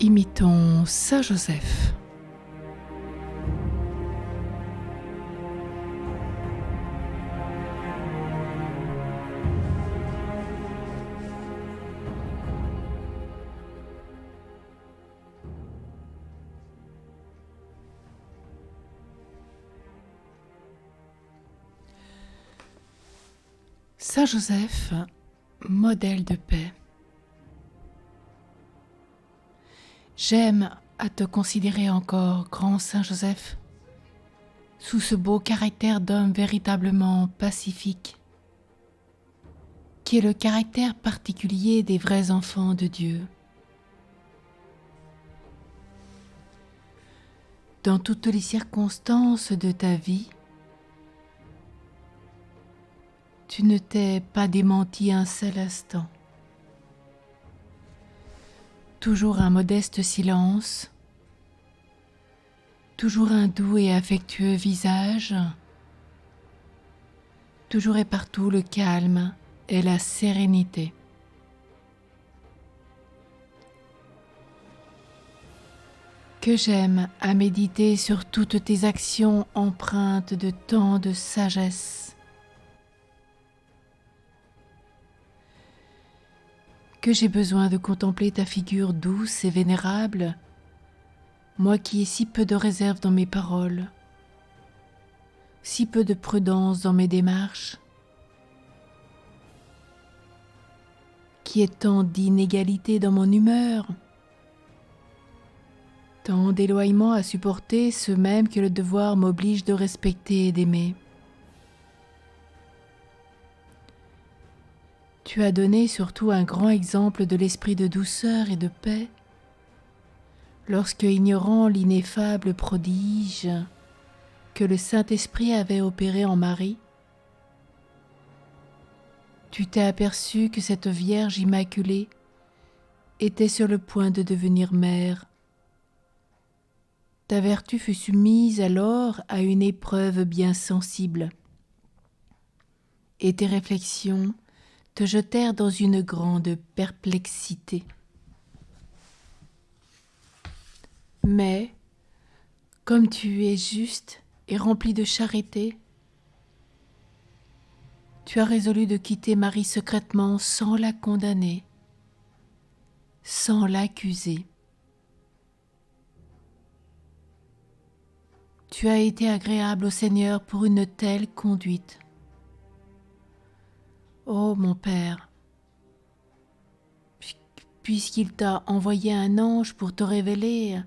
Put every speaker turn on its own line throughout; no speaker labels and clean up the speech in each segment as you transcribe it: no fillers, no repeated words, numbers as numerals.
Imitons Saint Joseph. Saint Joseph, modèle de paix. J'aime à te considérer encore, grand Saint Joseph, sous ce beau caractère d'homme véritablement pacifique, qui est le caractère particulier des vrais enfants de Dieu. Dans toutes les circonstances de ta vie, tu ne t'es pas démenti un seul instant. Toujours un modeste silence, toujours un doux et affectueux visage, toujours et partout le calme et la sérénité. Que j'aime à méditer sur toutes tes actions empreintes de tant de sagesse. Que j'ai besoin de contempler ta figure douce et vénérable, moi qui ai si peu de réserve dans mes paroles, si peu de prudence dans mes démarches, qui ai tant d'inégalité dans mon humeur, tant d'éloignements à supporter, ceux mêmes que le devoir m'oblige de respecter et d'aimer. Tu as donné surtout un grand exemple de l'esprit de douceur et de paix, lorsque, ignorant l'ineffable prodige que le Saint-Esprit avait opéré en Marie, tu t'es aperçu que cette Vierge Immaculée était sur le point de devenir mère. Ta vertu fut soumise alors à une épreuve bien sensible, et tes réflexions te jetèrent dans une grande perplexité. Mais, comme tu es juste et rempli de charité, tu as résolu de quitter Marie secrètement sans la condamner, sans l'accuser. Tu as été agréable au Seigneur pour une telle conduite. Ô mon Père, puisqu'il t'a envoyé un ange pour te révéler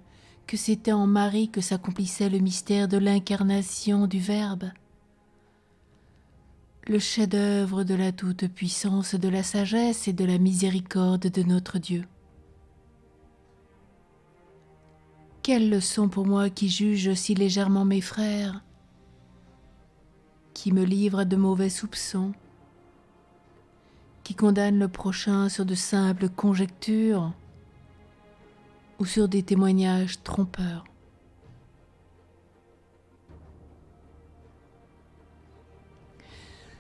que c'était en Marie que s'accomplissait le mystère de l'incarnation du Verbe, le chef-d'œuvre de la toute-puissance, de la sagesse et de la miséricorde de notre Dieu. Quelle leçon pour moi qui juge si légèrement mes frères, qui me livre à de mauvais soupçons, qui condamne le prochain sur de simples conjectures ou sur des témoignages trompeurs.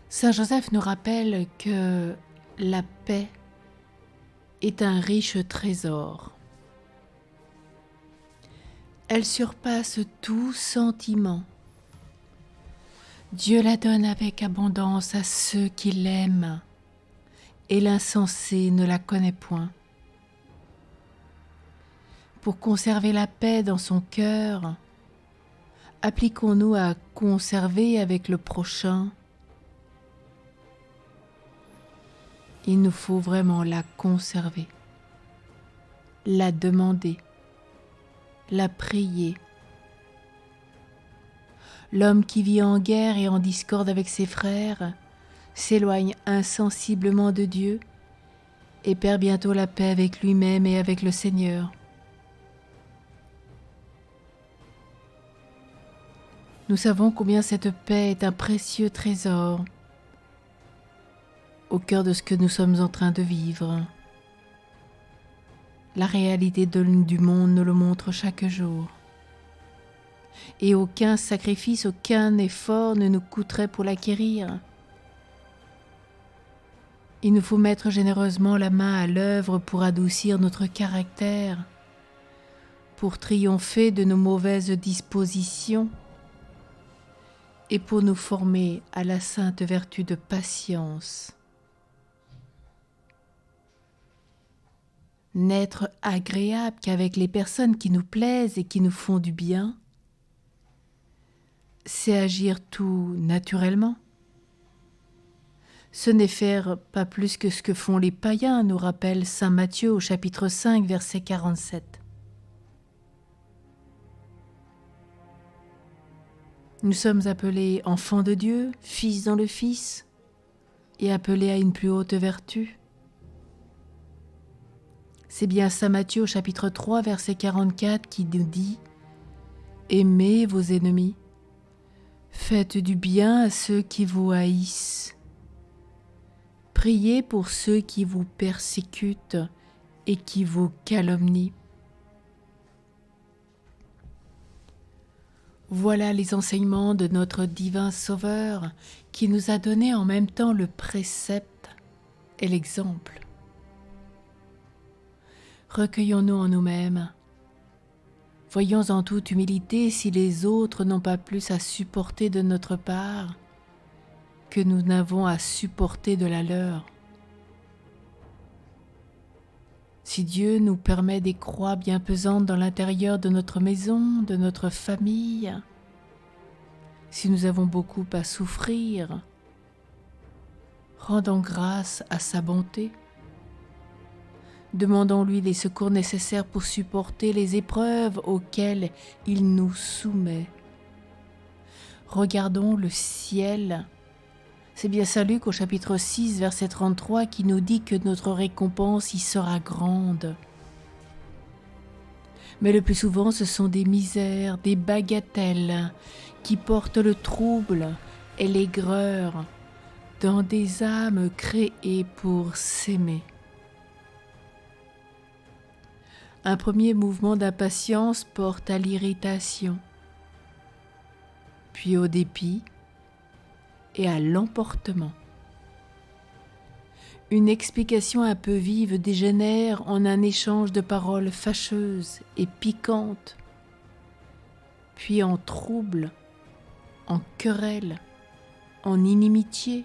Saint Joseph nous rappelle que la paix est un riche trésor. Elle surpasse tout sentiment. Dieu la donne avec abondance à ceux qui l'aiment, et l'insensé ne la connaît point. Pour conserver la paix dans son cœur, appliquons-nous à conserver avec le prochain. Il nous faut vraiment la conserver, la demander, la prier. L'homme qui vit en guerre et en discorde avec ses frères s'éloigne insensiblement de Dieu et perd bientôt la paix avec lui-même et avec le Seigneur. Nous savons combien cette paix est un précieux trésor au cœur de ce que nous sommes en train de vivre. La réalité du monde nous le montre chaque jour. Et aucun sacrifice, aucun effort ne nous coûterait pour l'acquérir. Il nous faut mettre généreusement la main à l'œuvre pour adoucir notre caractère, pour triompher de nos mauvaises dispositions et pour nous former à la sainte vertu de patience. N'être agréable qu'avec les personnes qui nous plaisent et qui nous font du bien, c'est agir tout naturellement. Ce n'est faire pas plus que ce que font les païens, nous rappelle saint Matthieu au chapitre 5, verset 47. Nous sommes appelés enfants de Dieu, fils dans le Fils, et appelés à une plus haute vertu. C'est bien saint Matthieu au chapitre 3, verset 44 qui nous dit « Aimez vos ennemis, faites du bien à ceux qui vous haïssent, priez pour ceux qui vous persécutent et qui vous calomnient. » Voilà les enseignements de notre divin Sauveur qui nous a donné en même temps le précepte et l'exemple. Recueillons-nous en nous-mêmes. Voyons en toute humilité si les autres n'ont pas plus à supporter de notre part que nous n'avons à supporter de la leur. Si Dieu nous permet des croix bien pesantes dans l'intérieur de notre maison, de notre famille, si nous avons beaucoup à souffrir, rendons grâce à sa bonté. Demandons-lui les secours nécessaires pour supporter les épreuves auxquelles il nous soumet. Regardons le ciel. C'est bien saint Luc au chapitre 6, verset 33 qui nous dit que notre récompense y sera grande. Mais le plus souvent, ce sont des misères, des bagatelles qui portent le trouble et l'aigreur dans des âmes créées pour s'aimer. Un premier mouvement d'impatience porte à l'irritation, puis au dépit et à l'emportement. Une explication un peu vive dégénère en un échange de paroles fâcheuses et piquantes, puis en trouble, en querelle, en inimitié,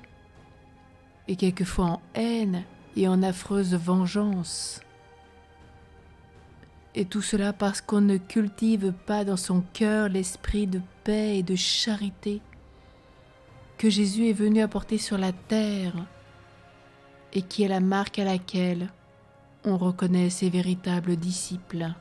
et quelquefois en haine et en affreuse vengeance. Et tout cela parce qu'on ne cultive pas dans son cœur l'esprit de paix et de charité que Jésus est venu apporter sur la terre et qui est la marque à laquelle on reconnaît ses véritables disciples.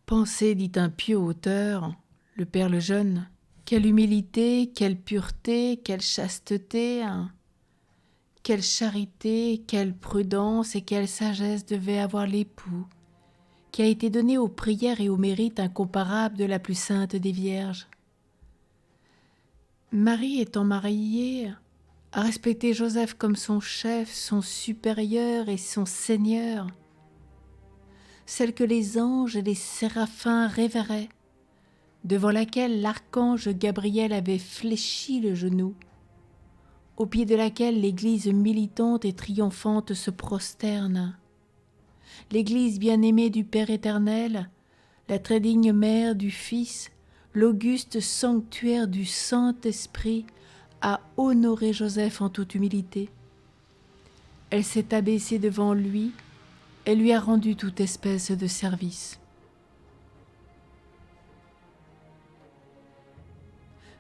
Pensez, dit un pieux auteur, le Père le Jeune, quelle humilité, quelle pureté, quelle chasteté, quelle charité, quelle prudence et quelle sagesse devait avoir l'époux, qui a été donné aux prières et au mérite incomparable de la plus sainte des Vierges. Marie étant mariée, a respecté Joseph comme son chef, son supérieur et son Seigneur, celle que les anges et les séraphins révéraient, devant laquelle l'archange Gabriel avait fléchi le genou, au pied de laquelle l'Église militante et triomphante se prosterne. L'Église bien-aimée du Père éternel, la très digne mère du Fils, l'auguste sanctuaire du Saint-Esprit, a honoré Joseph en toute humilité. Elle s'est abaissée devant lui et lui a rendu toute espèce de service.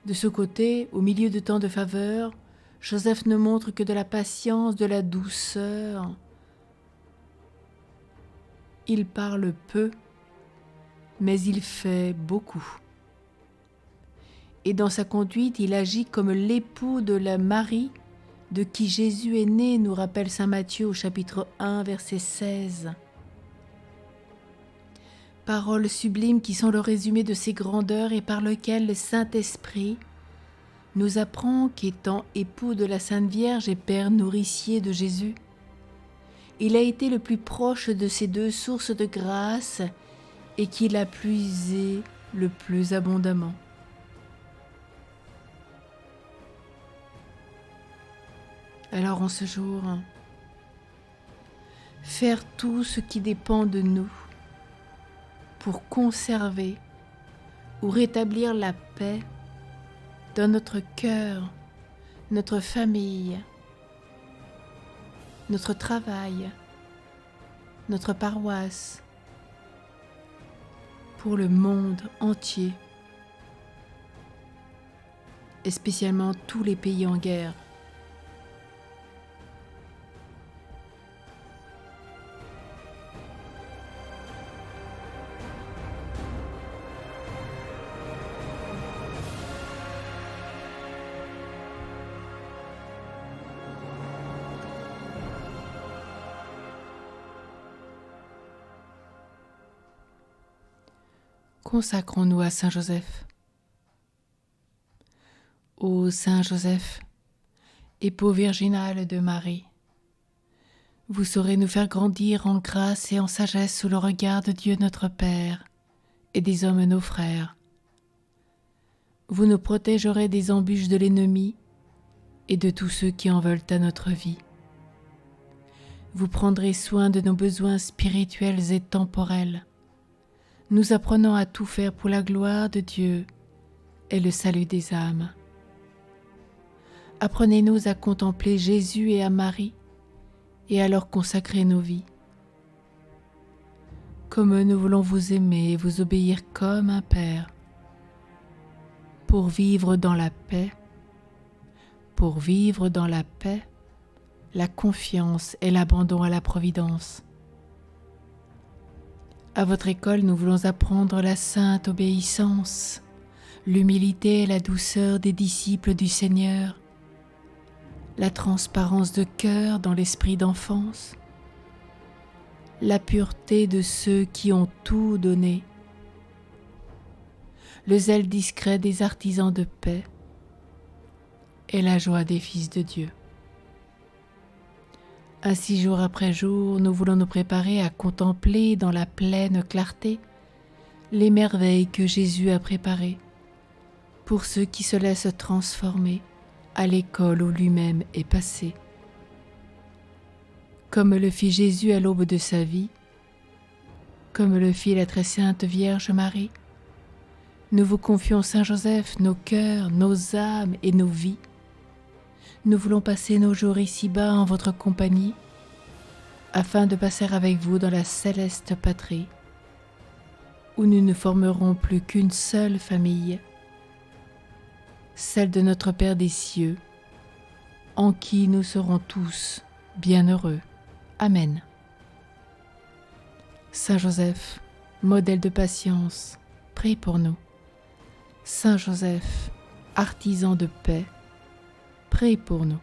De ce côté, au milieu de tant de faveurs, Joseph ne montre que de la patience, de la douceur. Il parle peu, mais il fait beaucoup. Et dans sa conduite, il agit comme l'époux de la Marie, de qui Jésus est né, nous rappelle saint Matthieu au chapitre 1, verset 16. Paroles sublimes qui sont le résumé de ces grandeurs et par lesquelles le Saint-Esprit nous apprend qu'étant époux de la Sainte Vierge et père nourricier de Jésus, il a été le plus proche de ces deux sources de grâce et qu'il a puisé le plus abondamment. Alors en ce jour, faire tout ce qui dépend de nous pour conserver ou rétablir la paix dans notre cœur, notre famille, notre travail, notre paroisse, pour le monde entier, et spécialement tous les pays en guerre. Consacrons-nous à Saint Joseph. Ô Saint Joseph, époux virginal de Marie, vous saurez nous faire grandir en grâce et en sagesse sous le regard de Dieu notre Père et des hommes nos frères. Vous nous protégerez des embûches de l'ennemi et de tous ceux qui en veulent à notre vie. Vous prendrez soin de nos besoins spirituels et temporels, nous apprenant à tout faire pour la gloire de Dieu et le salut des âmes. Apprenez-nous à contempler Jésus et à Marie et à leur consacrer nos vies. Comme nous voulons vous aimer et vous obéir comme un Père, pour vivre dans la paix, la confiance et l'abandon à la providence. À votre école, nous voulons apprendre la sainte obéissance, l'humilité et la douceur des disciples du Seigneur, la transparence de cœur dans l'esprit d'enfance, la pureté de ceux qui ont tout donné, le zèle discret des artisans de paix et la joie des fils de Dieu. Ainsi, jour après jour, nous voulons nous préparer à contempler dans la pleine clarté les merveilles que Jésus a préparées pour ceux qui se laissent transformer à l'école où lui-même est passé. Comme le fit Jésus à l'aube de sa vie, comme le fit la très sainte Vierge Marie, nous vous confions Saint Joseph, nos cœurs, nos âmes et nos vies. Nous voulons passer nos jours ici-bas en votre compagnie, afin de passer avec vous dans la céleste patrie, où nous ne formerons plus qu'une seule famille, celle de notre Père des cieux, en qui nous serons tous bienheureux. Amen. Saint Joseph, modèle de patience, prie pour nous. Saint Joseph, artisan de paix, prie pour nous.